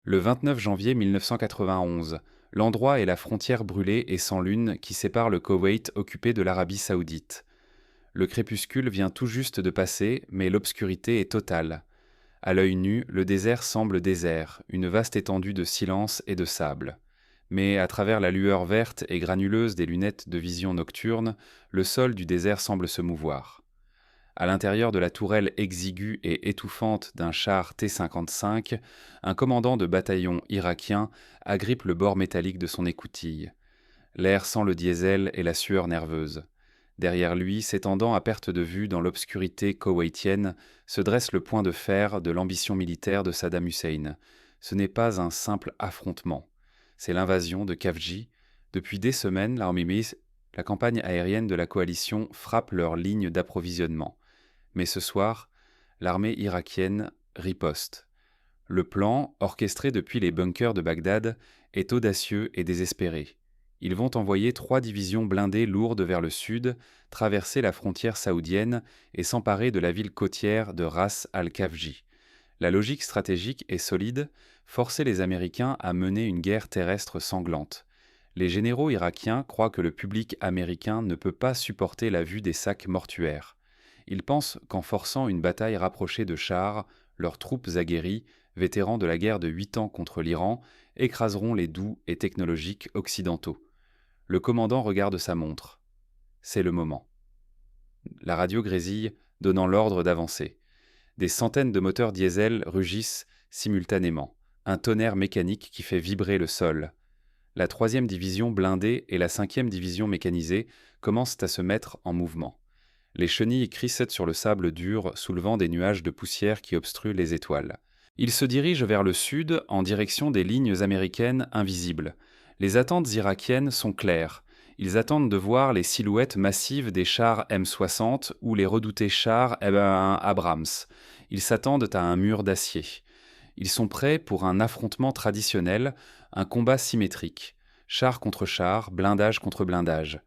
Le 29 janvier 1991, l'endroit est la frontière brûlée et sans lune qui sépare le Koweït occupé de l'Arabie saoudite. Le crépuscule vient tout juste de passer, mais l'obscurité est totale. À l'œil nu, le désert semble désert, une vaste étendue de silence et de sable. Mais à travers la lueur verte et granuleuse des lunettes de vision nocturne, le sol du désert semble se mouvoir. À l'intérieur de la tourelle exiguë et étouffante d'un char T-55, un commandant de bataillon irakien agrippe le bord métallique de son écoutille. L'air sent le diesel et la sueur nerveuse. Derrière lui, s'étendant à perte de vue dans l'obscurité koweïtienne, se dresse le point de fer de l'ambition militaire de Saddam Hussein. Ce n'est pas un simple affrontement. C'est l'invasion de Khafji. Depuis des semaines, la campagne aérienne de la coalition frappe leurs lignes d'approvisionnement. Mais ce soir, l'armée irakienne riposte. Le plan, orchestré depuis les bunkers de Bagdad, est audacieux et désespéré. Ils vont envoyer 3 divisions blindées lourdes vers le sud, traverser la frontière saoudienne et s'emparer de la ville côtière de Ras al-Khafji. La logique stratégique est solide, forcer les Américains à mener une guerre terrestre sanglante. Les généraux irakiens croient que le public américain ne peut pas supporter la vue des sacs mortuaires. Ils pensent qu'en forçant une bataille rapprochée de chars, leurs troupes aguerries, vétérans de la guerre de 8 ans contre l'Iran, écraseront les doux et technologiques occidentaux. Le commandant regarde sa montre. C'est le moment. La radio grésille, donnant l'ordre d'avancer. Des centaines de moteurs diesel rugissent simultanément, un tonnerre mécanique qui fait vibrer le sol. La 3e division blindée et la 5e division mécanisée commencent à se mettre en mouvement. Les chenilles crissent sur le sable dur, soulevant des nuages de poussière qui obstruent les étoiles. Ils se dirigent vers le sud, en direction des lignes américaines invisibles. Les attentes irakiennes sont claires. Ils attendent de voir les silhouettes massives des chars M60 ou les redoutés chars Abrams. Ils s'attendent à un mur d'acier. Ils sont prêts pour un affrontement traditionnel, un combat symétrique. Char contre char, blindage contre blindage.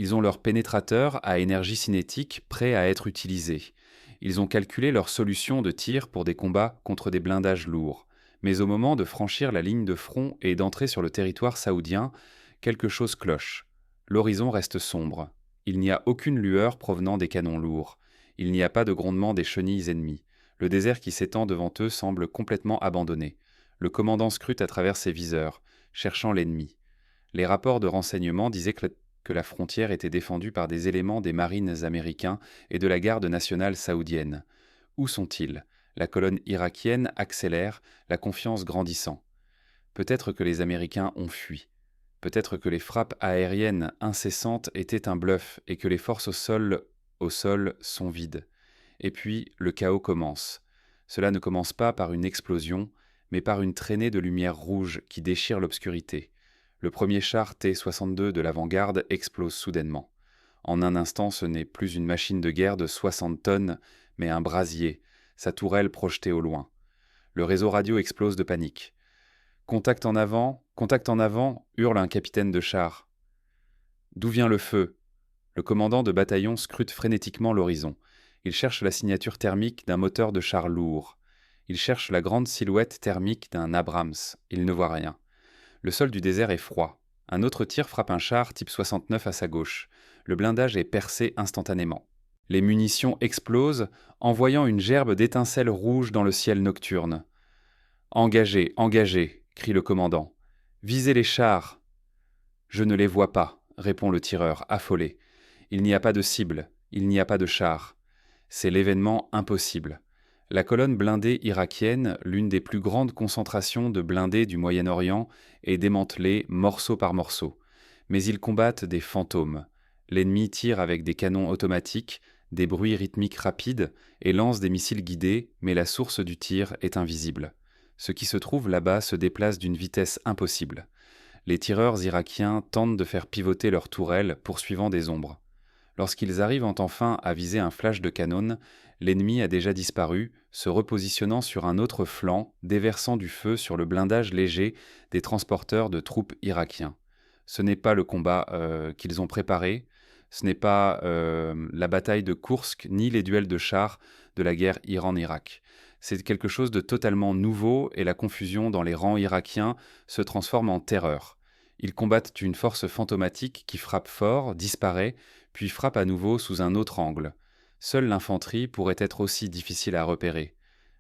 Ils ont leur pénétrateur à énergie cinétique prêt à être utilisé. Ils ont calculé leur solution de tir pour des combats contre des blindages lourds. Mais au moment de franchir la ligne de front et d'entrer sur le territoire saoudien, quelque chose cloche. L'horizon reste sombre. Il n'y a aucune lueur provenant des canons lourds. Il n'y a pas de grondement des chenilles ennemies. Le désert qui s'étend devant eux semble complètement abandonné. Le commandant scrute à travers ses viseurs, cherchant l'ennemi. Les rapports de renseignement disaient que la frontière était défendue par des éléments des marines américains et de la garde nationale saoudienne. Où sont-ils? La colonne irakienne accélère, la confiance grandissant. Peut-être que les Américains ont fui. Peut-être que les frappes aériennes incessantes étaient un bluff et que les forces au sol sont vides. Et puis, le chaos commence. Cela ne commence pas par une explosion, mais par une traînée de lumière rouge qui déchire l'obscurité. Le premier char T-62 de l'avant-garde explose soudainement. En un instant, ce n'est plus une machine de guerre de 60 tonnes, mais un brasier, sa tourelle projetée au loin. Le réseau radio explose de panique. Contact en avant, hurle un capitaine de char. D'où vient le feu? Le commandant de bataillon scrute frénétiquement l'horizon. Il cherche la signature thermique d'un moteur de char lourd. Il cherche la grande silhouette thermique d'un Abrams. Il ne voit rien. Le sol du désert est froid. Un autre tir frappe un char type 69 à sa gauche. Le blindage est percé instantanément. Les munitions explosent, envoyant une gerbe d'étincelles rouges dans le ciel nocturne. Engagez, engagez, crie le commandant. Visez les chars. Je ne les vois pas, répond le tireur, affolé. Il n'y a pas de cible, il n'y a pas de char. C'est l'événement impossible. La colonne blindée irakienne, l'une des plus grandes concentrations de blindés du Moyen-Orient, est démantelée morceau par morceau. Mais ils combattent des fantômes. L'ennemi tire avec des canons automatiques, des bruits rythmiques rapides, et lance des missiles guidés, mais la source du tir est invisible. Ce qui se trouve là-bas se déplace d'une vitesse impossible. Les tireurs irakiens tentent de faire pivoter leurs tourelles, poursuivant des ombres. Lorsqu'ils arrivent enfin à viser un flash de canon, l'ennemi a déjà disparu, se repositionnant sur un autre flanc, déversant du feu sur le blindage léger des transporteurs de troupes irakiens. Ce n'est pas le combat qu'ils ont préparé, ce n'est pas la bataille de Koursk ni les duels de chars de la guerre Iran-Irak. C'est quelque chose de totalement nouveau et la confusion dans les rangs irakiens se transforme en terreur. Ils combattent une force fantomatique qui frappe fort, disparaît, puis frappe à nouveau sous un autre angle. Seule l'infanterie pourrait être aussi difficile à repérer.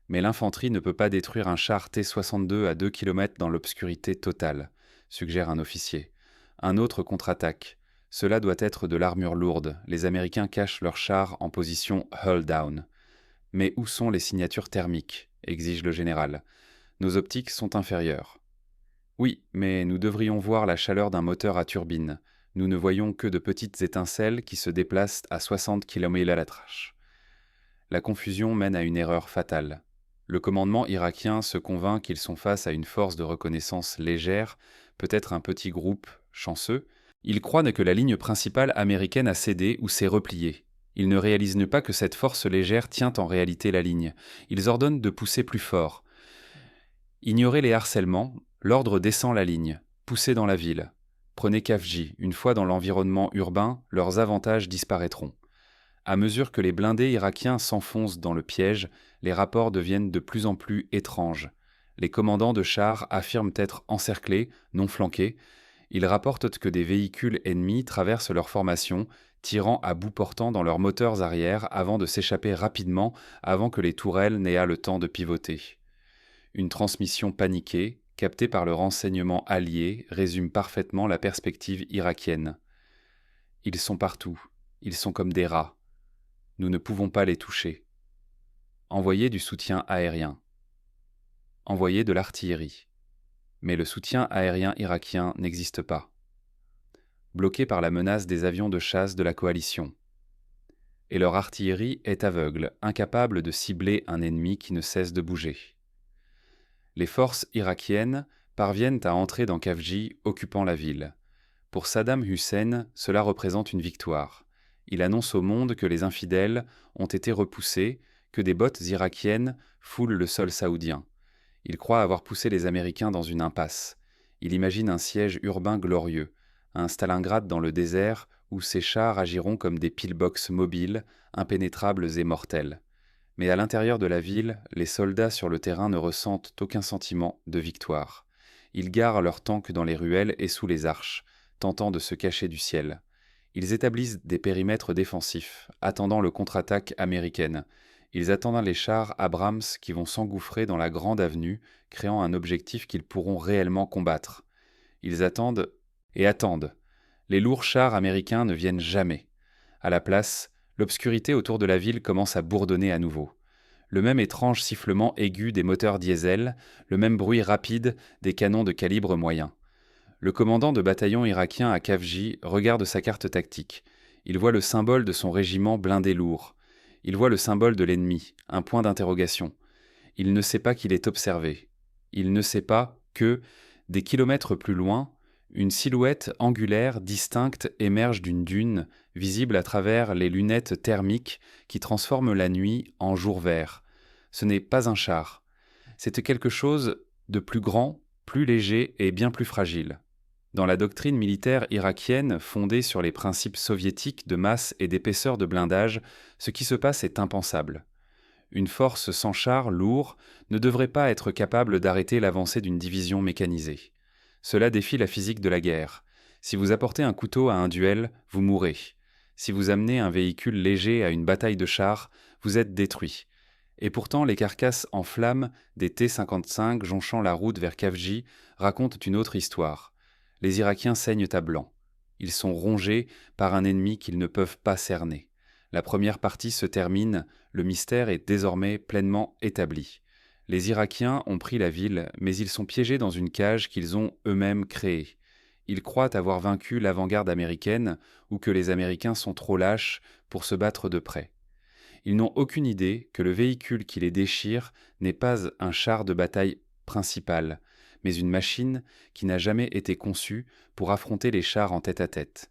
Mais l'infanterie ne peut pas détruire un char T-62 à 2 km dans l'obscurité totale, suggère un officier. Un autre contre-attaque. Cela doit être de l'armure lourde. Les Américains cachent leurs chars en position hull down. Mais où sont les signatures thermiques ? Exige le général. Nos optiques sont inférieures. Oui, mais nous devrions voir la chaleur d'un moteur à turbine. Nous ne voyons que de petites étincelles qui se déplacent à 60 km/h. La confusion mène à une erreur fatale. Le commandement irakien se convainc qu'ils sont face à une force de reconnaissance légère, peut-être un petit groupe chanceux. Ils croient que la ligne principale américaine a cédé ou s'est repliée. Ils ne réalisent pas que cette force légère tient en réalité la ligne. Ils ordonnent de pousser plus fort. Ignorez les harcèlements, l'ordre descend la ligne. Poussez dans la ville. Prenez Khafji. Une fois dans l'environnement urbain, leurs avantages disparaîtront. À mesure que les blindés irakiens s'enfoncent dans le piège, les rapports deviennent de plus en plus étranges. Les commandants de chars affirment être encerclés, non flanqués. Ils rapportent que des véhicules ennemis traversent leur formation, tirant à bout portant dans leurs moteurs arrière avant de s'échapper rapidement avant que les tourelles n'aient le temps de pivoter. Une transmission paniquée, captée par le renseignement allié, résume parfaitement la perspective irakienne. Ils sont partout, ils sont comme des rats. Nous ne pouvons pas les toucher. Envoyer du soutien aérien. Envoyer de l'artillerie. Mais le soutien aérien irakien n'existe pas. Bloqué par la menace des avions de chasse de la coalition. Et leur artillerie est aveugle, incapable de cibler un ennemi qui ne cesse de bouger. Les forces irakiennes parviennent à entrer dans Khafji, occupant la ville. Pour Saddam Hussein, cela représente une victoire. Il annonce au monde que les infidèles ont été repoussés, que des bottes irakiennes foulent le sol saoudien. Il croit avoir poussé les Américains dans une impasse. Il imagine un siège urbain glorieux, un Stalingrad dans le désert où ses chars agiront comme des pillbox mobiles, impénétrables et mortels. Mais à l'intérieur de la ville, les soldats sur le terrain ne ressentent aucun sentiment de victoire. Ils garent leurs tanks dans les ruelles et sous les arches, tentant de se cacher du ciel. Ils établissent des périmètres défensifs, attendant le contre-attaque américaine. Ils attendent les chars Abrams qui vont s'engouffrer dans la grande avenue, créant un objectif qu'ils pourront réellement combattre. Ils attendent et attendent. Les lourds chars américains ne viennent jamais. À la place, l'obscurité autour de la ville commence à bourdonner à nouveau. Le même étrange sifflement aigu des moteurs diesel, le même bruit rapide des canons de calibre moyen. Le commandant de bataillon irakien à Khafji regarde sa carte tactique. Il voit le symbole de son régiment blindé lourd. Il voit le symbole de l'ennemi, un point d'interrogation. Il ne sait pas qu'il est observé. Il ne sait pas que, des kilomètres plus loin, une silhouette angulaire distincte émerge d'une dune, visible à travers les lunettes thermiques qui transforment la nuit en jour vert. Ce n'est pas un char. C'est quelque chose de plus grand, plus léger et bien plus fragile. Dans la doctrine militaire irakienne, fondée sur les principes soviétiques de masse et d'épaisseur de blindage, ce qui se passe est impensable. Une force sans char lourd ne devrait pas être capable d'arrêter l'avancée d'une division mécanisée. Cela défie la physique de la guerre. Si vous apportez un couteau à un duel, vous mourrez. Si vous amenez un véhicule léger à une bataille de chars, vous êtes détruit. Et pourtant, les carcasses en flammes des T-55 jonchant la route vers Khafji racontent une autre histoire. Les Irakiens saignent à blanc. Ils sont rongés par un ennemi qu'ils ne peuvent pas cerner. La première partie se termine, le mystère est désormais pleinement établi. Les Irakiens ont pris la ville, mais ils sont piégés dans une cage qu'ils ont eux-mêmes créée. Ils croient avoir vaincu l'avant-garde américaine ou que les Américains sont trop lâches pour se battre de près. Ils n'ont aucune idée que le véhicule qui les déchire n'est pas un char de bataille principal, mais une machine qui n'a jamais été conçue pour affronter les chars en tête-à-tête.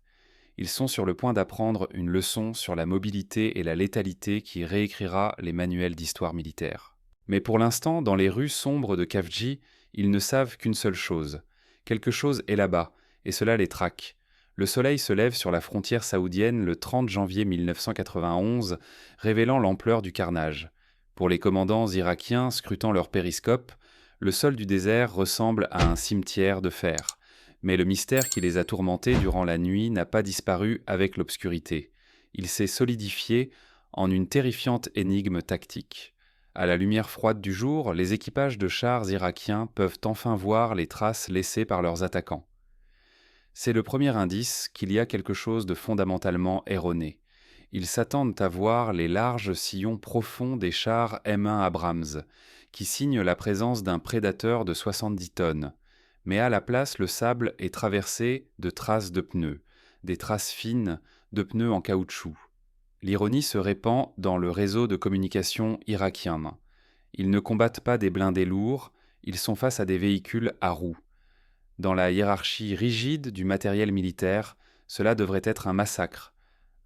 Ils sont sur le point d'apprendre une leçon sur la mobilité et la létalité qui réécrira les manuels d'histoire militaire. Mais pour l'instant, dans les rues sombres de Khafji, ils ne savent qu'une seule chose. Quelque chose est là-bas, et cela les traque. Le soleil se lève sur la frontière saoudienne le 30 janvier 1991, révélant l'ampleur du carnage. Pour les commandants irakiens scrutant leur périscope, le sol du désert ressemble à un cimetière de fer. Mais le mystère qui les a tourmentés durant la nuit n'a pas disparu avec l'obscurité. Il s'est solidifié en une terrifiante énigme tactique. À la lumière froide du jour, les équipages de chars irakiens peuvent enfin voir les traces laissées par leurs attaquants. C'est le premier indice qu'il y a quelque chose de fondamentalement erroné. Ils s'attendent à voir les larges sillons profonds des chars M1 Abrams, qui signent la présence d'un prédateur de 70 tonnes. Mais à la place, le sable est traversé de traces de pneus, des traces fines de pneus en caoutchouc. L'ironie se répand dans le réseau de communication irakien. Ils ne combattent pas des blindés lourds, ils sont face à des véhicules à roues. Dans la hiérarchie rigide du matériel militaire, cela devrait être un massacre.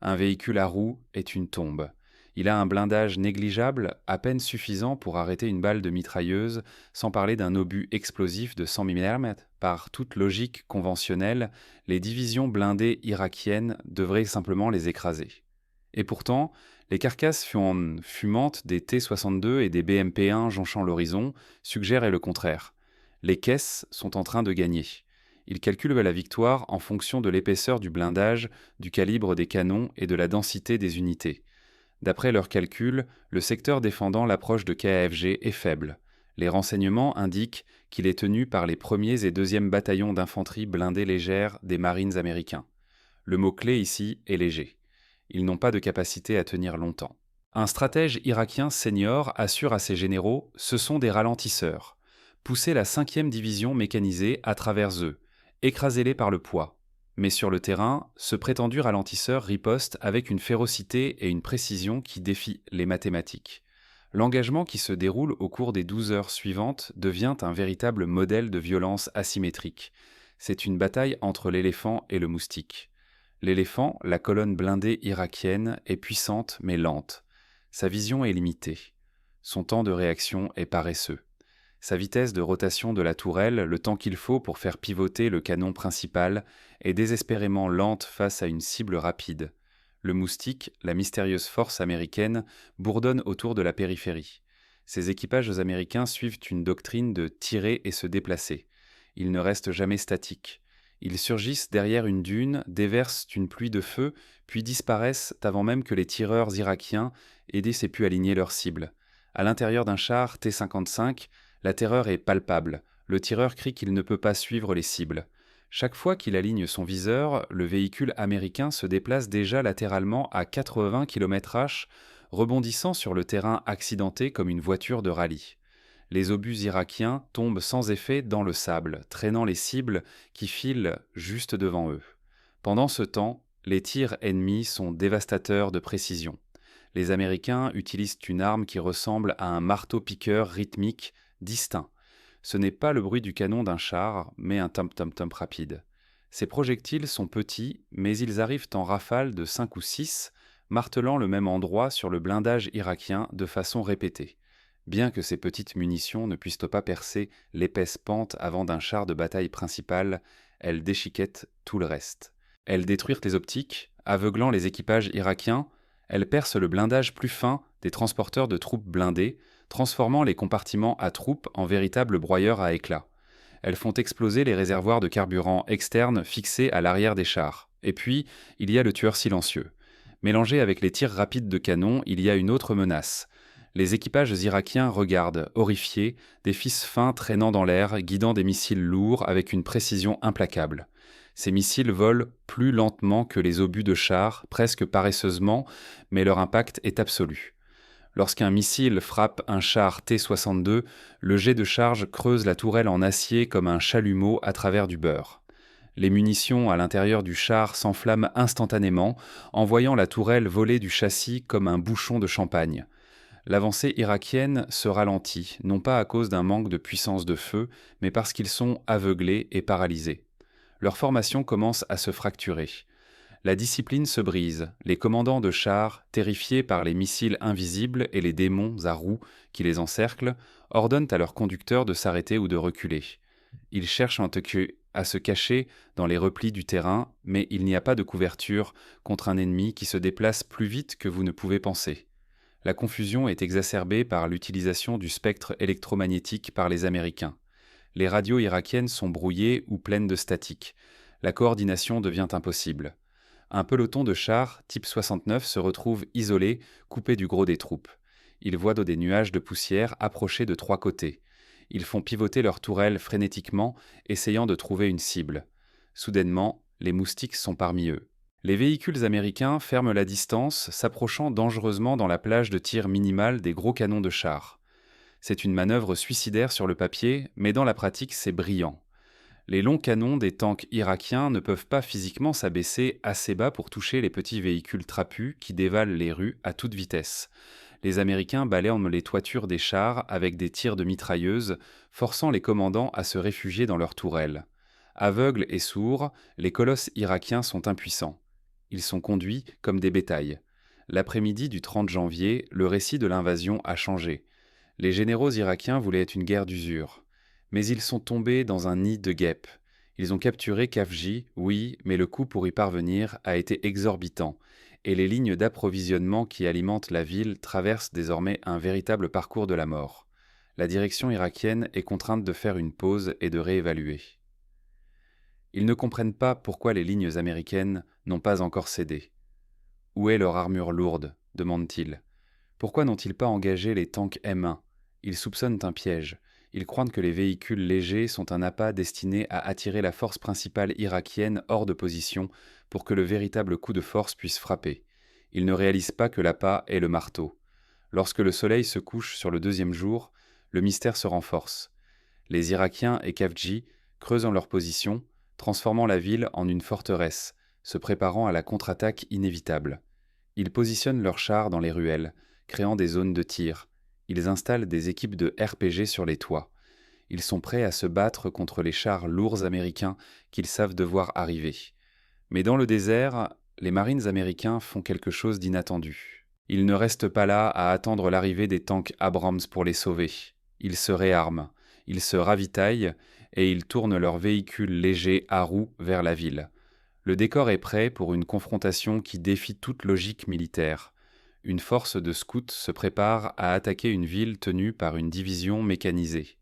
Un véhicule à roues est une tombe. Il a un blindage négligeable, à peine suffisant pour arrêter une balle de mitrailleuse, sans parler d'un obus explosif de 100 mm. Par toute logique conventionnelle, les divisions blindées irakiennes devraient simplement les écraser. Et pourtant, les carcasses fumantes des T-62 et des BMP-1 jonchant l'horizon suggèrent le contraire. Les caisses sont en train de gagner. Ils calculent la victoire en fonction de l'épaisseur du blindage, du calibre des canons et de la densité des unités. D'après leurs calculs, le secteur défendant l'approche de KFG est faible. Les renseignements indiquent qu'il est tenu par les 1er et 2e bataillons d'infanterie blindée légère des Marines américains. Le mot-clé ici est léger. Ils n'ont pas de capacité à tenir longtemps. Un stratège irakien senior assure à ses généraux « ce sont des ralentisseurs ». Poussez la 5e division mécanisée à travers eux, écrasez-les par le poids. Mais sur le terrain, ce prétendu ralentisseur riposte avec une férocité et une précision qui défient les mathématiques. L'engagement qui se déroule au cours des 12 heures suivantes devient un véritable modèle de violence asymétrique. C'est une bataille entre l'éléphant et le moustique. L'éléphant, la colonne blindée irakienne, est puissante mais lente. Sa vision est limitée. Son temps de réaction est paresseux. Sa vitesse de rotation de la tourelle, le temps qu'il faut pour faire pivoter le canon principal, est désespérément lente face à une cible rapide. Le moustique, la mystérieuse force américaine, bourdonne autour de la périphérie. Ces équipages américains suivent une doctrine de tirer et se déplacer. Ils ne restent jamais statiques. Ils surgissent derrière une dune, déversent une pluie de feu, puis disparaissent avant même que les tireurs irakiens aient pu aligner leur cible. À l'intérieur d'un char T-55, la terreur est palpable. Le tireur crie qu'il ne peut pas suivre les cibles. Chaque fois qu'il aligne son viseur, le véhicule américain se déplace déjà latéralement à 80 km/h, rebondissant sur le terrain accidenté comme une voiture de rallye. Les obus irakiens tombent sans effet dans le sable, traînant les cibles qui filent juste devant eux. Pendant ce temps, les tirs ennemis sont dévastateurs de précision. Les Américains utilisent une arme qui ressemble à un marteau-piqueur rythmique distinct. Ce n'est pas le bruit du canon d'un char, mais un tum-tum-tum rapide. Ces projectiles sont petits, mais ils arrivent en rafale de 5 ou 6, martelant le même endroit sur le blindage irakien de façon répétée. Bien que ces petites munitions ne puissent pas percer l'épaisse pente avant d'un char de bataille principal, elles déchiquettent tout le reste. Elles détruisent les optiques, aveuglant les équipages irakiens. Elles percent le blindage plus fin des transporteurs de troupes blindés, transformant les compartiments à troupes en véritables broyeurs à éclats. Elles font exploser les réservoirs de carburant externes fixés à l'arrière des chars. Et puis, il y a le tueur silencieux. Mélangé avec les tirs rapides de canon, il y a une autre menace. Les équipages irakiens regardent, horrifiés, des fils fins traînant dans l'air, guidant des missiles lourds avec une précision implacable. Ces missiles volent plus lentement que les obus de chars, presque paresseusement, mais leur impact est absolu. Lorsqu'un missile frappe un char T-62, le jet de charge creuse la tourelle en acier comme un chalumeau à travers du beurre. Les munitions à l'intérieur du char s'enflamment instantanément, envoyant la tourelle voler du châssis comme un bouchon de champagne. L'avancée irakienne se ralentit, non pas à cause d'un manque de puissance de feu, mais parce qu'ils sont aveuglés et paralysés. Leur formation commence à se fracturer. La discipline se brise, les commandants de chars, terrifiés par les missiles invisibles et les démons à roues qui les encerclent, ordonnent à leurs conducteurs de s'arrêter ou de reculer. Ils cherchent à se cacher dans les replis du terrain, mais il n'y a pas de couverture contre un ennemi qui se déplace plus vite que vous ne pouvez penser. La confusion est exacerbée par l'utilisation du spectre électromagnétique par les Américains. Les radios irakiennes sont brouillées ou pleines de statique. La coordination devient impossible. Un peloton de chars type 69 se retrouve isolé, coupé du gros des troupes. Ils voient des nuages de poussière approcher de trois côtés. Ils font pivoter leurs tourelles frénétiquement, essayant de trouver une cible. Soudainement, les moustiques sont parmi eux. Les véhicules américains ferment la distance, s'approchant dangereusement dans la plage de tir minimale des gros canons de chars. C'est une manœuvre suicidaire sur le papier, mais dans la pratique, c'est brillant. Les longs canons des tanks irakiens ne peuvent pas physiquement s'abaisser assez bas pour toucher les petits véhicules trapus qui dévalent les rues à toute vitesse. Les Américains balayent les toitures des chars avec des tirs de mitrailleuses, forçant les commandants à se réfugier dans leurs tourelles. Aveugles et sourds, les colosses irakiens sont impuissants. Ils sont conduits comme des bétails. L'après-midi du 30 janvier, le récit de l'invasion a changé. Les généraux irakiens voulaient une guerre d'usure. Mais ils sont tombés dans un nid de guêpes. Ils ont capturé Khafji, oui, mais le coût pour y parvenir a été exorbitant, et les lignes d'approvisionnement qui alimentent la ville traversent désormais un véritable parcours de la mort. La direction irakienne est contrainte de faire une pause et de réévaluer. Ils ne comprennent pas pourquoi les lignes américaines n'ont pas encore cédé. Où est leur armure lourde ? Demandent-ils. Pourquoi n'ont-ils pas engagé les tanks M1 ? Ils soupçonnent un piège. Ils croient que les véhicules légers sont un appât destiné à attirer la force principale irakienne hors de position pour que le véritable coup de force puisse frapper. Ils ne réalisent pas que l'appât est le marteau. Lorsque le soleil se couche sur le deuxième jour, le mystère se renforce. Les Irakiens et Khafji, creusant leur position, transformant la ville en une forteresse, se préparant à la contre-attaque inévitable. Ils positionnent leurs chars dans les ruelles, créant des zones de tir. Ils installent des équipes de RPG sur les toits. Ils sont prêts à se battre contre les chars lourds américains qu'ils savent devoir arriver. Mais dans le désert, les Marines américains font quelque chose d'inattendu. Ils ne restent pas là à attendre l'arrivée des tanks Abrams pour les sauver. Ils se réarment, ils se ravitaillent et ils tournent leurs véhicules légers à roues vers la ville. Le décor est prêt pour une confrontation qui défie toute logique militaire. Une force de scouts se prépare à attaquer une ville tenue par une division mécanisée.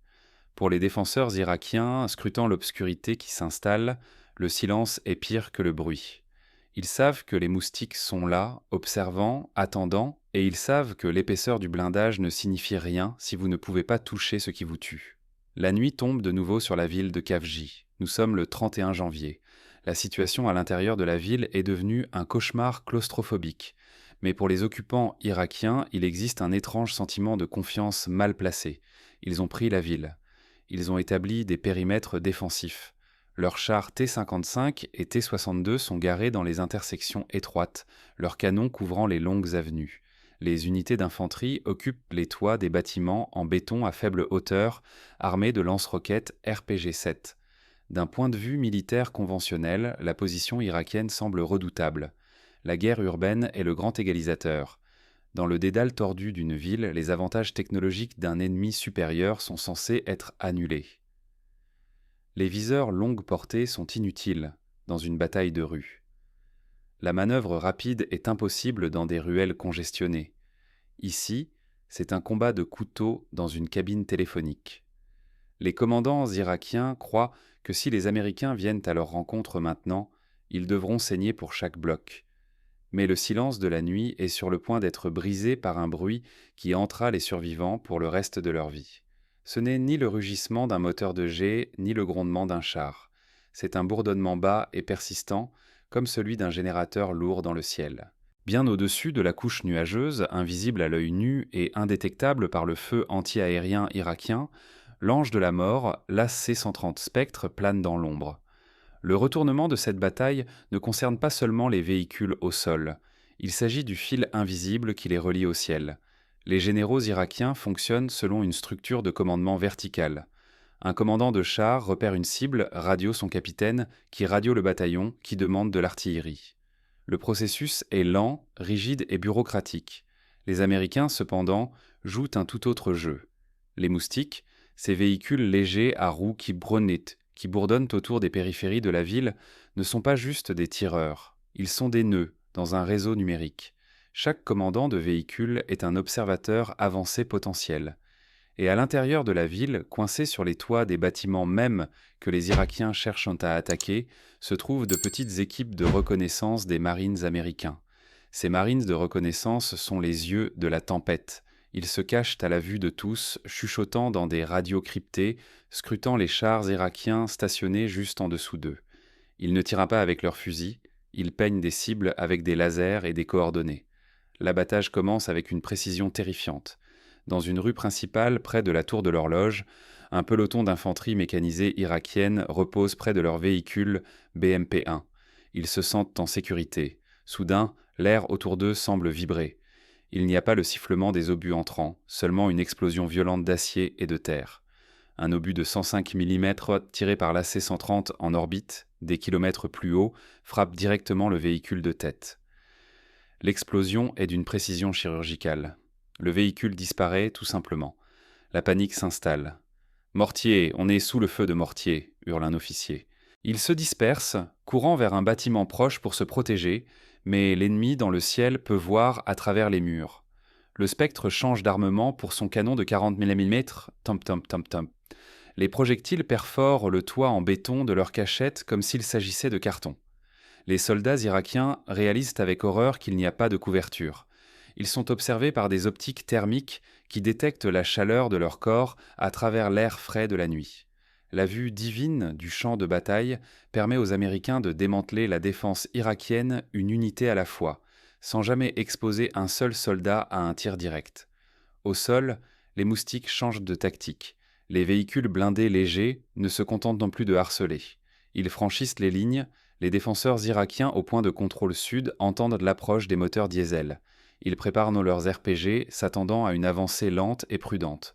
Pour les défenseurs irakiens, scrutant l'obscurité qui s'installe, le silence est pire que le bruit. Ils savent que les moustiques sont là, observant, attendant, et ils savent que l'épaisseur du blindage ne signifie rien si vous ne pouvez pas toucher ce qui vous tue. La nuit tombe de nouveau sur la ville de Khafji. Nous sommes le 31 janvier. La situation à l'intérieur de la ville est devenue un cauchemar claustrophobique. Mais pour les occupants irakiens, il existe un étrange sentiment de confiance mal placé. Ils ont pris la ville. Ils ont établi des périmètres défensifs. Leurs chars T-55 et T-62 sont garés dans les intersections étroites, leurs canons couvrant les longues avenues. Les unités d'infanterie occupent les toits des bâtiments en béton à faible hauteur, armés de lance-roquettes RPG-7. D'un point de vue militaire conventionnel, la position irakienne semble redoutable. La guerre urbaine est le grand égalisateur. Dans le dédale tordu d'une ville, les avantages technologiques d'un ennemi supérieur sont censés être annulés. Les viseurs longue portée sont inutiles dans une bataille de rue. La manœuvre rapide est impossible dans des ruelles congestionnées. Ici, c'est un combat de couteau dans une cabine téléphonique. Les commandants irakiens croient que si les Américains viennent à leur rencontre maintenant, ils devront saigner pour chaque bloc. Mais le silence de la nuit est sur le point d'être brisé par un bruit qui hantera les survivants pour le reste de leur vie. Ce n'est ni le rugissement d'un moteur de jet, ni le grondement d'un char. C'est un bourdonnement bas et persistant, comme celui d'un générateur lourd dans le ciel. Bien au-dessus de la couche nuageuse, invisible à l'œil nu et indétectable par le feu anti-aérien irakien, l'ange de la mort, l'AC-130 Spectre, plane dans l'ombre. Le retournement de cette bataille ne concerne pas seulement les véhicules au sol. Il s'agit du fil invisible qui les relie au ciel. Les généraux irakiens fonctionnent selon une structure de commandement verticale. Un commandant de char repère une cible, radio son capitaine, qui radio le bataillon, qui demande de l'artillerie. Le processus est lent, rigide et bureaucratique. Les Américains, cependant, jouent un tout autre jeu. Les moustiques, ces véhicules légers à roues qui bourdonnent autour des périphéries de la ville, ne sont pas juste des tireurs. Ils sont des nœuds dans un réseau numérique. Chaque commandant de véhicule est un observateur avancé potentiel. Et à l'intérieur de la ville, coincés sur les toits des bâtiments même que les Irakiens cherchent à attaquer, se trouvent de petites équipes de reconnaissance des Marines américains. Ces Marines de reconnaissance sont les yeux de la tempête. Ils se cachent à la vue de tous, chuchotant dans des radios cryptées, scrutant les chars irakiens stationnés juste en dessous d'eux. Ils ne tirent pas avec leurs fusils, ils peignent des cibles avec des lasers et des coordonnées. L'abattage commence avec une précision terrifiante. Dans une rue principale, près de la tour de l'horloge, un peloton d'infanterie mécanisée irakienne repose près de leur véhicule BMP-1. Ils se sentent en sécurité. Soudain, l'air autour d'eux semble vibrer. Il n'y a pas le sifflement des obus entrants, seulement une explosion violente d'acier et de terre. Un obus de 105 mm tiré par l'AC-130 en orbite, des kilomètres plus haut, frappe directement le véhicule de tête. L'explosion est d'une précision chirurgicale. Le véhicule disparaît tout simplement. La panique s'installe. « Mortier, on est sous le feu de mortier !» hurle un officier. Il se disperse, courant vers un bâtiment proche pour se protéger, mais l'ennemi dans le ciel peut voir à travers les murs. Le Spectre change d'armement pour son canon de 40 mm, tom. Les projectiles perforent le toit en béton de leur cachette comme s'il s'agissait de carton. Les soldats irakiens réalisent avec horreur qu'il n'y a pas de couverture. Ils sont observés par des optiques thermiques qui détectent la chaleur de leur corps à travers l'air frais de la nuit. La vue divine du champ de bataille permet aux Américains de démanteler la défense irakienne une unité à la fois, sans jamais exposer un seul soldat à un tir direct. Au sol, les moustiques changent de tactique. Les véhicules blindés légers ne se contentent non plus de harceler. Ils franchissent les lignes. Les défenseurs irakiens au point de contrôle sud entendent l'approche des moteurs diesel. Ils préparent leurs RPG, s'attendant à une avancée lente et prudente.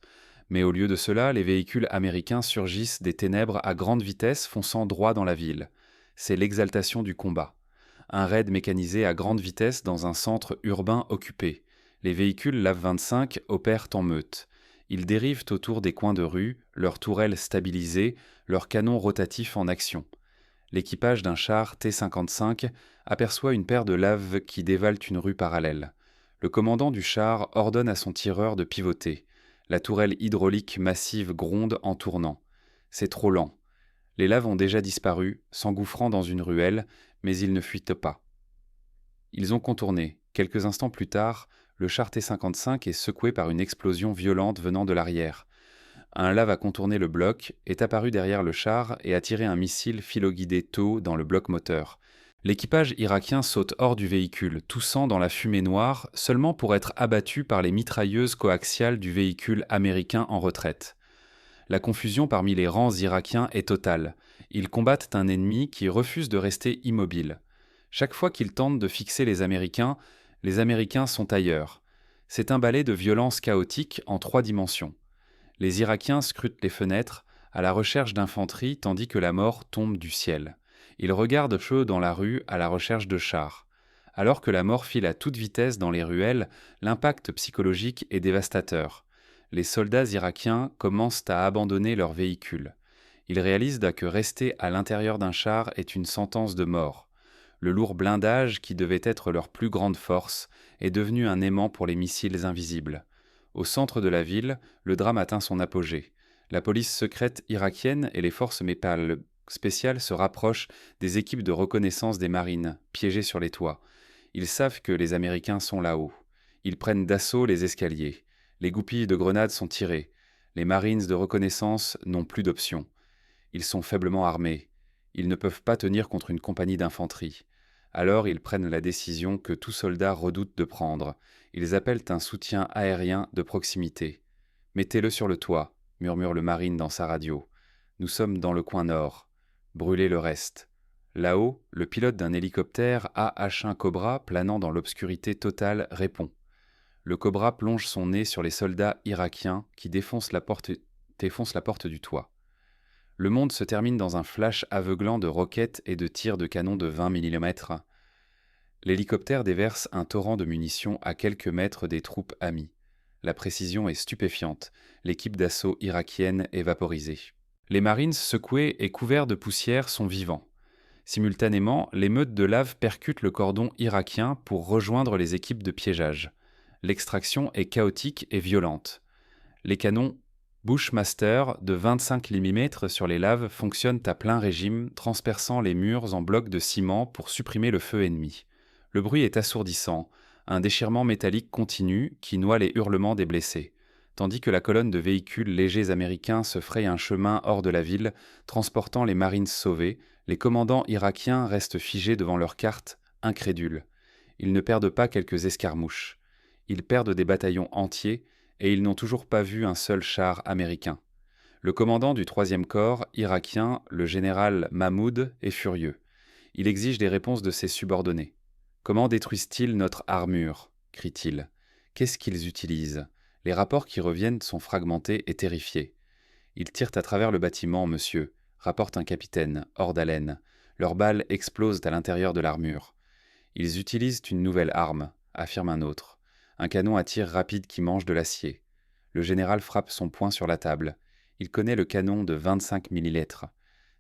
Mais au lieu de cela, les véhicules américains surgissent des ténèbres à grande vitesse, fonçant droit dans la ville. C'est l'exaltation du combat. Un raid mécanisé à grande vitesse dans un centre urbain occupé. Les véhicules LAV-25 opèrent en meute. Ils dérivent autour des coins de rue, leurs tourelles stabilisées, leurs canons rotatifs en action. L'équipage d'un char T-55 aperçoit une paire de laves qui dévalent une rue parallèle. Le commandant du char ordonne à son tireur de pivoter. La tourelle hydraulique massive gronde en tournant. C'est trop lent. Les laves ont déjà disparu, s'engouffrant dans une ruelle, mais ils ne fuitent pas. Ils ont contourné. Quelques instants plus tard, le char T-55 est secoué par une explosion violente venant de l'arrière. Un lave a contourné le bloc, est apparu derrière le char et a tiré un missile filoguidé tôt dans le bloc moteur. L'équipage irakien saute hors du véhicule, toussant dans la fumée noire, seulement pour être abattu par les mitrailleuses coaxiales du véhicule américain en retraite. La confusion parmi les rangs irakiens est totale. Ils combattent un ennemi qui refuse de rester immobile. Chaque fois qu'ils tentent de fixer les Américains sont ailleurs. C'est un ballet de violence chaotique en 3 dimensions. Les Irakiens scrutent les fenêtres, à la recherche d'infanterie tandis que la mort tombe du ciel. Ils regardent chaud dans la rue à la recherche de chars. Alors que la mort file à toute vitesse dans les ruelles, l'impact psychologique est dévastateur. Les soldats irakiens commencent à abandonner leurs véhicules. Ils réalisent que rester à l'intérieur d'un char est une sentence de mort. Le lourd blindage, qui devait être leur plus grande force, est devenu un aimant pour les missiles invisibles. Au centre de la ville, le drame atteint son apogée. La police secrète irakienne et les forces spéciales se rapprochent des équipes de reconnaissance des marines, piégées sur les toits. Ils savent que les Américains sont là-haut. Ils prennent d'assaut les escaliers. Les goupilles de grenades sont tirées. Les marines de reconnaissance n'ont plus d'option. Ils sont faiblement armés. Ils ne peuvent pas tenir contre une compagnie d'infanterie. Alors ils prennent la décision que tout soldat redoute de prendre. Ils appellent un soutien aérien de proximité. « Mettez-le sur le toit », murmure le marine dans sa radio. « Nous sommes dans le coin nord. Brûlez le reste. » Là-haut, le pilote d'un hélicoptère AH-1 Cobra planant dans l'obscurité totale répond. Le Cobra plonge son nez sur les soldats irakiens qui défoncent la porte du toit. Le monde se termine dans un flash aveuglant de roquettes et de tirs de canon de 20 mm. L'hélicoptère déverse un torrent de munitions à quelques mètres des troupes amies. La précision est stupéfiante. L'équipe d'assaut irakienne est vaporisée. Les Marines secoués et couverts de poussière sont vivants. Simultanément, les meutes de lave percutent le cordon irakien pour rejoindre les équipes de piégeage. L'extraction est chaotique et violente. Les canons Bushmaster de 25 mm sur les laves fonctionnent à plein régime, transperçant les murs en blocs de ciment pour supprimer le feu ennemi. Le bruit est assourdissant, un déchirement métallique continu qui noie les hurlements des blessés, tandis que la colonne de véhicules légers américains se fraye un chemin hors de la ville, transportant les Marines sauvés. Les commandants irakiens restent figés devant leurs cartes, incrédules. Ils ne perdent pas quelques escarmouches. Ils perdent des bataillons entiers et ils n'ont toujours pas vu un seul char américain. Le commandant du 3e corps irakien, le général Mahmoud, est furieux. Il exige des réponses de ses subordonnés. « Comment détruisent-ils notre armure » crie-t-il. « Qu'est-ce qu'ils utilisent ?» Les rapports qui reviennent sont fragmentés et terrifiés. « Ils tirent à travers le bâtiment, monsieur », rapporte un capitaine, hors d'haleine. Leurs balles explosent à l'intérieur de l'armure. « Ils utilisent une nouvelle arme », affirme un autre. Un canon à tir rapide qui mange de l'acier. Le général frappe son poing sur la table. Il connaît le canon de 25 mm.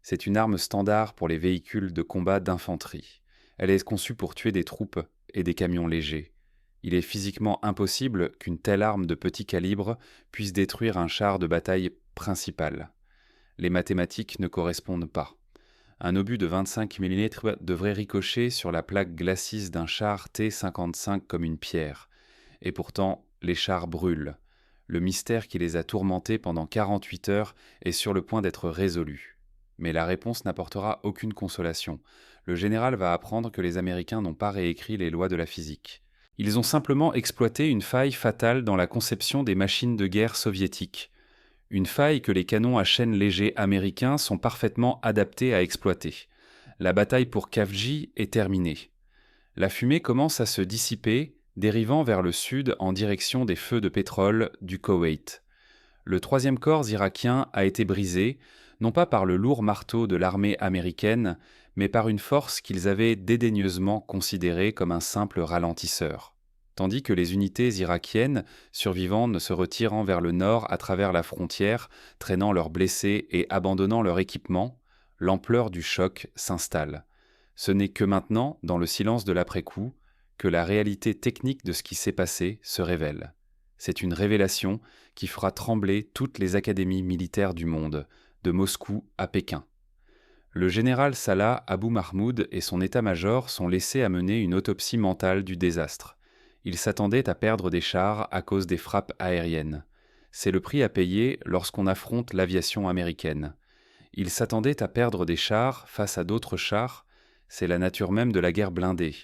C'est une arme standard pour les véhicules de combat d'infanterie. Elle est conçue pour tuer des troupes et des camions légers. Il est physiquement impossible qu'une telle arme de petit calibre puisse détruire un char de bataille principal. Les mathématiques ne correspondent pas. Un obus de 25 mm devrait ricocher sur la plaque glacis d'un char T-55 comme une pierre. Et pourtant, les chars brûlent. Le mystère qui les a tourmentés pendant 48 heures est sur le point d'être résolu. Mais la réponse n'apportera aucune consolation. Le général va apprendre que les Américains n'ont pas réécrit les lois de la physique. Ils ont simplement exploité une faille fatale dans la conception des machines de guerre soviétiques. Une faille que les canons à chaîne légers américains sont parfaitement adaptés à exploiter. La bataille pour Khafji est terminée. La fumée commence à se dissiper, dérivant vers le sud en direction des feux de pétrole du Koweït. Le 3e corps irakien a été brisé, non pas par le lourd marteau de l'armée américaine, mais par une force qu'ils avaient dédaigneusement considérée comme un simple ralentisseur. Tandis que les unités irakiennes, survivantes, se retirant vers le nord à travers la frontière, traînant leurs blessés et abandonnant leur équipement, l'ampleur du choc s'installe. Ce n'est que maintenant, dans le silence de l'après-coup, que la réalité technique de ce qui s'est passé se révèle. C'est une révélation qui fera trembler toutes les académies militaires du monde, de Moscou à Pékin. Le général Salah Abou Mahmoud et son état-major sont laissés à mener une autopsie mentale du désastre. Ils s'attendaient à perdre des chars à cause des frappes aériennes. C'est le prix à payer lorsqu'on affronte l'aviation américaine. Ils s'attendaient à perdre des chars face à d'autres chars, c'est la nature même de la guerre blindée.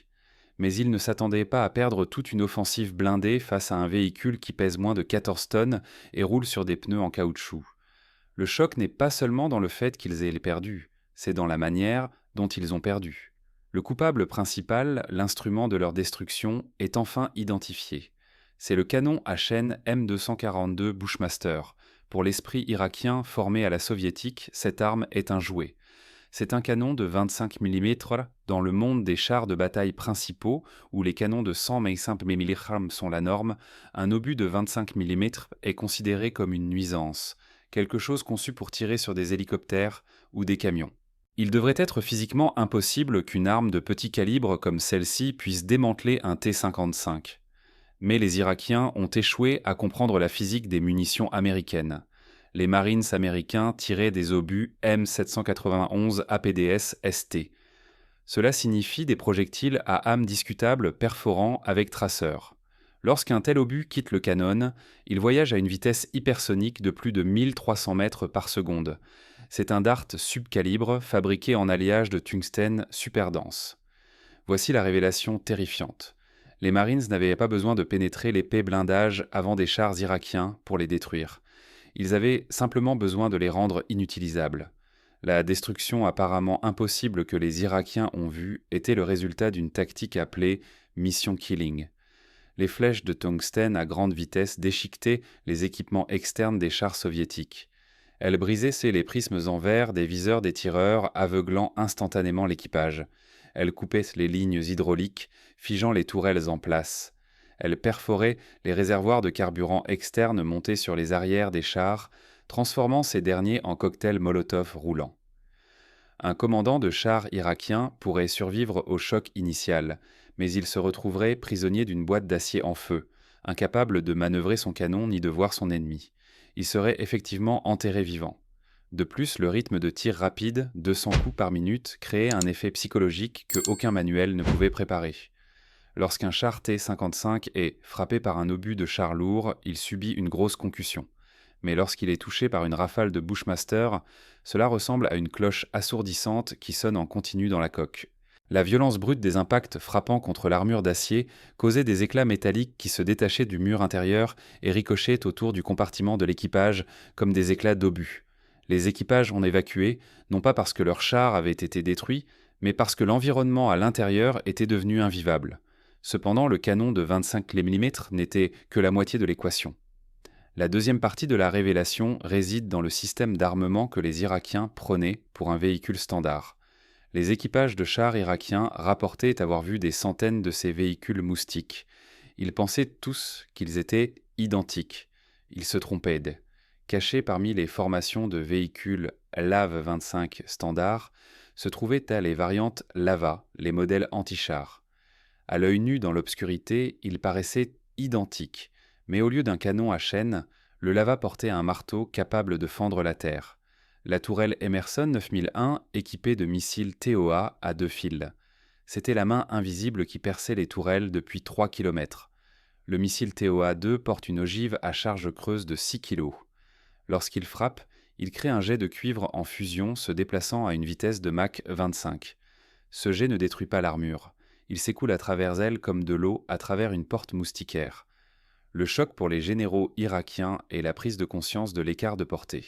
Mais ils ne s'attendaient pas à perdre toute une offensive blindée face à un véhicule qui pèse moins de 14 tonnes et roule sur des pneus en caoutchouc. Le choc n'est pas seulement dans le fait qu'ils aient perdu, c'est dans la manière dont ils ont perdu. Le coupable principal, l'instrument de leur destruction, est enfin identifié. C'est le canon à chaîne M242 Bushmaster. Pour l'esprit irakien formé à la soviétique, cette arme est un jouet. C'est un canon de 25 mm dans le monde des chars de bataille principaux, où les canons de 100 mm sont la norme. Un obus de 25 mm est considéré comme une nuisance, quelque chose conçu pour tirer sur des hélicoptères ou des camions. Il devrait être physiquement impossible qu'une arme de petit calibre comme celle-ci puisse démanteler un T-55. Mais les Irakiens ont échoué à comprendre la physique des munitions américaines. Les Marines américains tiraient des obus M791 APDS-ST. Cela signifie des projectiles à âme discutable perforant avec traceur. Lorsqu'un tel obus quitte le canon, il voyage à une vitesse hypersonique de plus de 1300 mètres par seconde. C'est un dart subcalibre fabriqué en alliage de tungstène superdense. Voici la révélation terrifiante. Les Marines n'avaient pas besoin de pénétrer l'épais blindage avant des chars irakiens pour les détruire. Ils avaient simplement besoin de les rendre inutilisables. La destruction apparemment impossible que les Irakiens ont vue était le résultat d'une tactique appelée « mission killing ». Les flèches de tungstène à grande vitesse déchiquetaient les équipements externes des chars soviétiques. Elles brisaient les prismes en verre des viseurs des tireurs, aveuglant instantanément l'équipage. Elles coupaient les lignes hydrauliques, figeant les tourelles en place. Elles perforaient les réservoirs de carburant externes montés sur les arrières des chars, transformant ces derniers en cocktails Molotov roulants. Un commandant de char irakien pourrait survivre au choc initial, mais il se retrouverait prisonnier d'une boîte d'acier en feu, incapable de manœuvrer son canon ni de voir son ennemi. Il serait effectivement enterré vivant. De plus, le rythme de tir rapide, 200 coups par minute, créait un effet psychologique que aucun manuel ne pouvait préparer. Lorsqu'un char T-55 est frappé par un obus de char lourd, il subit une grosse concussion. Mais lorsqu'il est touché par une rafale de Bushmaster, cela ressemble à une cloche assourdissante qui sonne en continu dans la coque. La violence brute des impacts frappant contre l'armure d'acier causait des éclats métalliques qui se détachaient du mur intérieur et ricochaient autour du compartiment de l'équipage comme des éclats d'obus. Les équipages ont évacué, non pas parce que leur char avait été détruit, mais parce que l'environnement à l'intérieur était devenu invivable. Cependant, le canon de 25 mm n'était que la moitié de l'équation. La deuxième partie de la révélation réside dans le système d'armement que les Irakiens prenaient pour un véhicule standard. Les équipages de chars irakiens rapportaient avoir vu des centaines de ces véhicules moustiques. Ils pensaient tous qu'ils étaient identiques. Ils se trompaient. Cachés parmi les formations de véhicules LAV-25 standards, se trouvaient les variantes Lava, les modèles anti-chars. À l'œil nu dans l'obscurité, ils paraissaient identiques, mais au lieu d'un canon à chaîne, le Lava portait un marteau capable de fendre la terre. La tourelle Emerson 9001 équipée de missiles TOA à 2 fils. C'était la main invisible qui perçait les tourelles depuis 3 km. Le missile TOA-2 porte une ogive à charge creuse de 6 kg. Lorsqu'il frappe, il crée un jet de cuivre en fusion se déplaçant à une vitesse de Mach 25. Ce jet ne détruit pas l'armure. Il s'écoule à travers elle comme de l'eau à travers une porte moustiquaire. Le choc pour les généraux irakiens est la prise de conscience de l'écart de portée.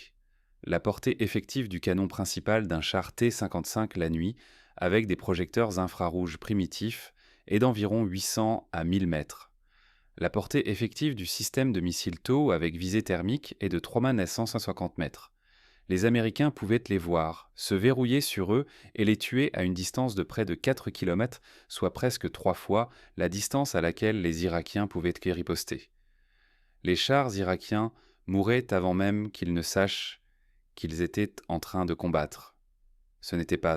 La portée effective du canon principal d'un char T-55 la nuit, avec des projecteurs infrarouges primitifs, est d'environ 800 à 1000 mètres. La portée effective du système de missiles TOW avec visée thermique est de 3950 mètres. Les Américains pouvaient les voir, se verrouiller sur eux et les tuer à une distance de près de 4 km, soit presque 3 fois la distance à laquelle les Irakiens pouvaient riposter. Les chars irakiens mouraient avant même qu'ils ne sachent qu'ils étaient en train de combattre. Ce n'était pas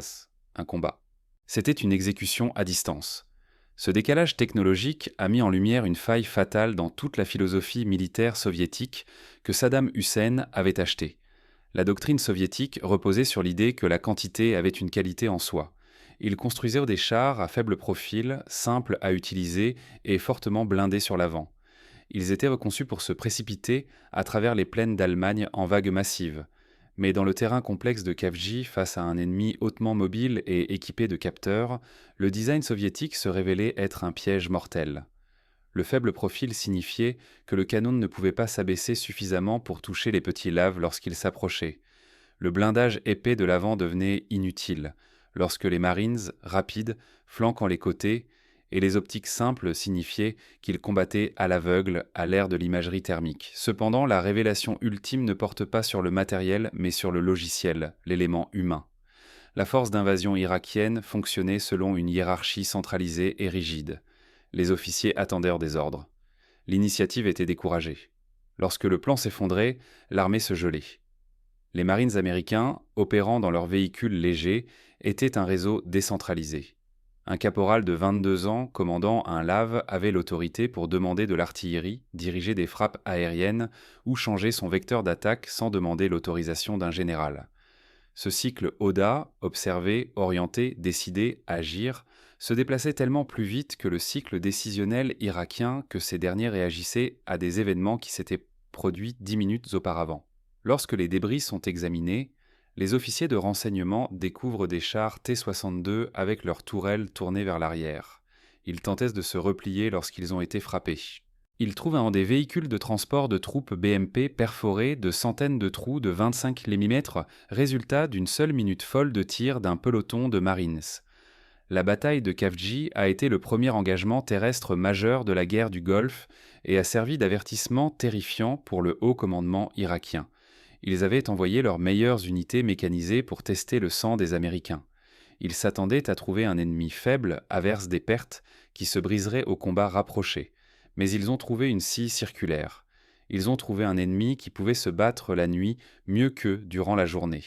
un combat. C'était une exécution à distance. Ce décalage technologique a mis en lumière une faille fatale dans toute la philosophie militaire soviétique que Saddam Hussein avait achetée. La doctrine soviétique reposait sur l'idée que la quantité avait une qualité en soi. Il construisait des chars à faible profil, simples à utiliser et fortement blindés sur l'avant. Ils étaient conçus pour se précipiter à travers les plaines d'Allemagne en vagues massives. Mais dans le terrain complexe de Kavji, face à un ennemi hautement mobile et équipé de capteurs, le design soviétique se révélait être un piège mortel. Le faible profil signifiait que le canon ne pouvait pas s'abaisser suffisamment pour toucher les petits laves lorsqu'ils s'approchaient. Le blindage épais de l'avant devenait inutile, lorsque les Marines, rapides, flanquant les côtés, et les optiques simples signifiaient qu'ils combattaient à l'aveugle à l'ère de l'imagerie thermique. Cependant, la révélation ultime ne porte pas sur le matériel, mais sur le logiciel, l'élément humain. La force d'invasion irakienne fonctionnait selon une hiérarchie centralisée et rigide. Les officiers attendaient des ordres. L'initiative était découragée. Lorsque le plan s'effondrait, l'armée se gelait. Les Marines américains, opérant dans leurs véhicules légers, étaient un réseau décentralisé. Un caporal de 22 ans, commandant un LAV, avait l'autorité pour demander de l'artillerie, diriger des frappes aériennes ou changer son vecteur d'attaque sans demander l'autorisation d'un général. Ce cycle ODA, observer, orienter, décider, agir, se déplaçait tellement plus vite que le cycle décisionnel irakien que ces derniers réagissaient à des événements qui s'étaient produits 10 minutes auparavant. Lorsque les débris sont examinés, les officiers de renseignement découvrent des chars T-62 avec leurs tourelles tournées vers l'arrière. Ils tentaient de se replier lorsqu'ils ont été frappés. Ils trouvent un des véhicules de transport de troupes BMP perforés de centaines de trous de 25 mm, résultat d'une seule minute folle de tir d'un peloton de Marines. La bataille de Kavji a été le premier engagement terrestre majeur de la guerre du Golfe et a servi d'avertissement terrifiant pour le haut commandement irakien. Ils avaient envoyé leurs meilleures unités mécanisées pour tester le sang des Américains. Ils s'attendaient à trouver un ennemi faible, averse des pertes, qui se briserait au combat rapproché. Mais ils ont trouvé une scie circulaire. Ils ont trouvé un ennemi qui pouvait se battre la nuit mieux qu'eux durant la journée.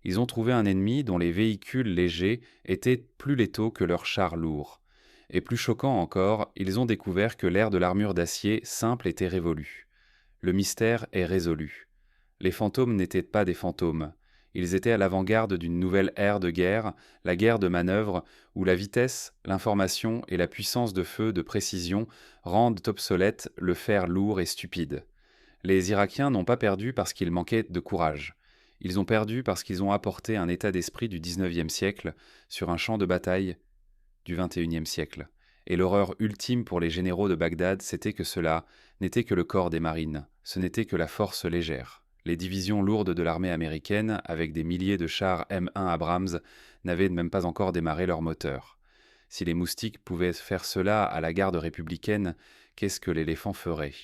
Ils ont trouvé un ennemi dont les véhicules légers étaient plus létaux que leurs chars lourds. Et plus choquant encore, ils ont découvert que l'ère de l'armure d'acier simple était révolue. Le mystère est résolu. Les fantômes n'étaient pas des fantômes. Ils étaient à l'avant-garde d'une nouvelle ère de guerre, la guerre de manœuvre, où la vitesse, l'information et la puissance de feu de précision rendent obsolète le fer lourd et stupide. Les Irakiens n'ont pas perdu parce qu'ils manquaient de courage. Ils ont perdu parce qu'ils ont apporté un état d'esprit du XIXe siècle sur un champ de bataille du XXIe siècle. Et l'horreur ultime pour les généraux de Bagdad, c'était que cela n'était que le corps des marines, ce n'était que la force légère. Les divisions lourdes de l'armée américaine, avec des milliers de chars M1 Abrams, n'avaient même pas encore démarré leurs moteurs. Si les moustiques pouvaient faire cela à la garde républicaine, qu'est-ce que l'éléphant ferait ?